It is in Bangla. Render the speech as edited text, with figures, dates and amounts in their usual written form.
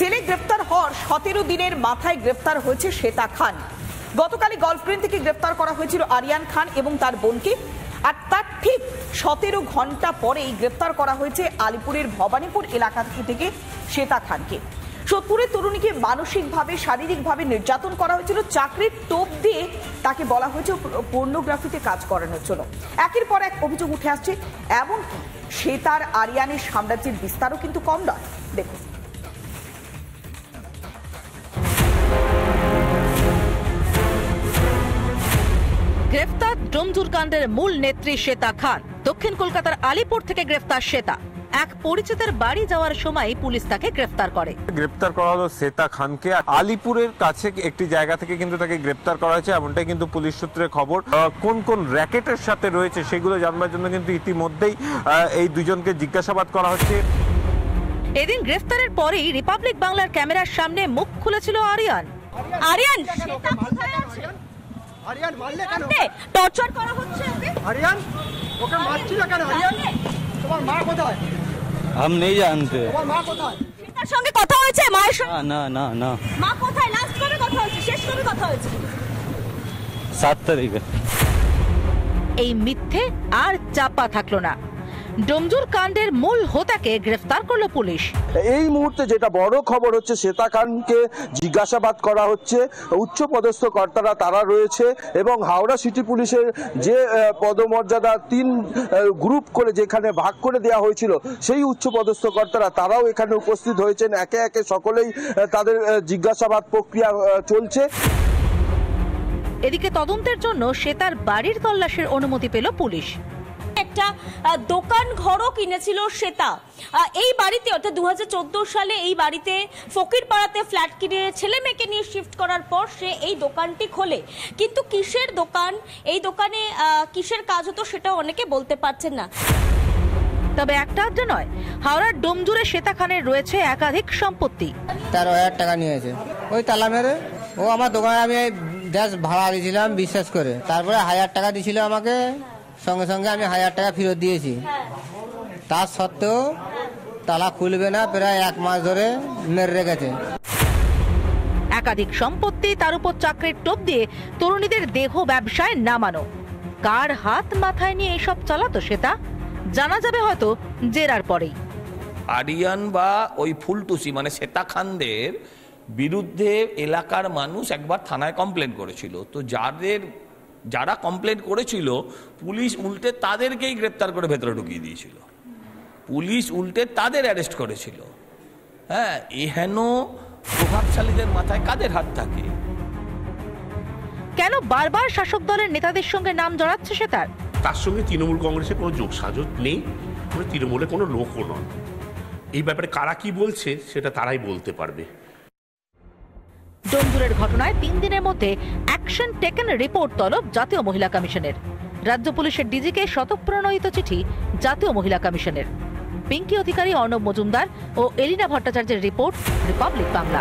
জেলে গ্রেফতার হওয়ার 17 দিনের মাথায় গ্রেফতার হয়েছে শ্বেতা খান। গতকালই গলফগ্রিন থেকে গ্রেফতার করা হয়েছিল আরিয়ান খান এবং তার বোনকে, আর তার ঠিক 17 ঘন্টা পরেই গ্রেফতার করা হয়েছে আলিপুরের ভবানীপুর এলাকা থেকে শ্বেতা খানকে। সোদপুরের তরুণীকে মানসিকভাবে শারীরিকভাবে নির্যাতন করা হয়েছিল, চাকরির টোপ দিয়ে তাকে বলা হয়েছে পর্নোগ্রাফিতে কাজ করানোর জন্য। একের পর এক অভিযোগ উঠে আসছে, এমনকি শ্বেতার আরিয়ানের সাম্রাজ্যের বিস্তারও কিন্তু কম নয়। দেখুন। গ্রেফতার ডোমজুর কাণ্ডের মূল নেত্রী শ্বেতা খান। দক্ষিণ কলকাতার আলিপুর থেকে গ্রেফতার শ্বেতা। এক পরিচিতের বাড়ি যাওয়ার সময় পুলিশ তাকে গ্রেফতার করে। গ্রেফতার করা হলো শ্বেতা খানকে। আলিপুরের কাছে একটি জায়গা থেকে কিন্তু তাকে গ্রেফতার করা হয়েছে, এমনটাই কিন্তু পুলিশ সূত্রে খবর। কোন কোন র্যাকেটের সাথে রয়েছে সেগুলো জানবার জন্য কিন্তু ইতিমধ্যেই এই দুজনকে জিজ্ঞাসাবাদ করা হচ্ছে। এদিন গ্রেফতারের পরেই রিপাবলিক বাংলার ক্যামেরার সামনে মুখ খুলেছিল আরিয়ান। আরিয়ান, শ্বেতা কোথায় আছে? আরিয়ান মারলে কেন? টর্চার করা হচ্ছে ওকে। আরিয়ান ওকে মারছিল কেন? আরিয়ান তোমার মা কোথায়? हम नहीं जानते। তোমার মা কোথায়? শ্বেতার সঙ্গে কথা হয়েছে? মায়ের সঙ্গে? না না না। মা কোথায়? লাস্ট কবে কথা হয়েছে? শেষ কবে কথা হয়েছে? 7 তারিখে। এই মিথ্যে আর চাপা থাকলো না। ডোমজুর কাণ্ডের মূল হোতাকে গ্রেফতার করলো পুলিশ। এই মুহূর্তে যেটা বড় খবর হচ্ছে, শ্বেতা খানকে জিজ্ঞাসাবাদ করা হচ্ছে। উচ্চ পদস্থ কর্তারা তারা রয়েছে এবং হাওড়া সিটি পুলিশের যে পদমর্যাদা 3 গ্রুপ করে যেখানে ভাগ করে দেওয়া হয়েছিল, সেই উচ্চ পদস্থ কর্তারা তারাও এখানে উপস্থিত হয়েছেন। একে একে সকলেই তাদের জিজ্ঞাসাবাদ প্রক্রিয়া চলছে। এদিকে তদন্তের জন্য শ্বেতার বাড়ির তল্লাশির অনুমতি পেল পুলিশ। একটা দোকান ঘরও কিনেছিল শ্বেতা এই বাড়িতে, অর্থাৎ 2014 সালে এই বাড়িতে ফকিরপাড়াতে ফ্ল্যাট কিনে ছেলে মেয়েকে নিয়ে শিফট করার পর সে এই দোকানটি খোলে। কিন্তু কিসের দোকান, এই দোকানে কিসের কাজ হতো সেটা অনেকে বলতে পারছেন না। তবে একটা আড্ডা নয়, হাওড়ার ডোমজুরে শ্বেতা খানের রয়েছে একাধিক সম্পত্তি। 13,000 টাকা নিয়েছে ওই তালা মেরে। ও আমার দোকানে আমি গ্যাস ভাড়া দিয়েছিলাম বিশ্বাস করে, তারপরে 1000 টাকা দিয়েছিল আমাকে, সঙ্গে সঙ্গে আমি 1000 টাকা ফেরত দিয়েছি। তার সত্ত্বেও তালা খুলবে না, প্রায় 1 মাস ধরে মেরে রেখেছে। একাধিক সম্পত্তি, তার উপর চাকরির টোপ দিয়ে তরুণীদের দেহ ব্যবসায় নামানো। কার হাত মাথায় নিয়ে এসব চালাতো শ্বেতা, জানা যাবে হয়তো জেরার পরেই। আরিয়ান বা ওই ফুলটুসি মানে শ্বেতা খানদের বিরুদ্ধে এলাকার মানুষ একবার থানায় কমপ্লেন করেছিল। তো যারা কমপ্লেন করেছিল পুলিশ উল্টে তাদেরকেই গ্রেপ্তার করে ভেতরে ঢুকিয়ে দিয়েছিল। পুলিশ উল্টে তাদের অ্যারেস্ট করেছিল। হ্যাঁ, এহেন প্রভাবশালীদের মাথায় কাদের হাত থাকে? কেন বারবার শাসক দলের নেতাদের সঙ্গে নাম জড়াচ্ছে শ্বেতার? তার সঙ্গে তৃণমূল কংগ্রেসের কোনো যোগসাজশ নেই, তৃণমূলের কোনো লোকও নয়। এই ব্যাপারে কারা কি বলছে সেটা তারাই বলতে পারবে। ডোমজুরের ঘটনায় 3 দিনের মধ্যে অ্যাকশন টেকেন রিপোর্ট তলব জাতীয় মহিলা কমিশনের। রাজ্য পুলিশের ডিজিকে শতপ্রণোদিত চিঠি জাতীয় মহিলা কমিশনের। পিঙ্কি অধিকারী, অর্ণব মজুমদার ও এলিনা ভট্টাচার্যের রিপোর্ট, রিপাবলিক বাংলা।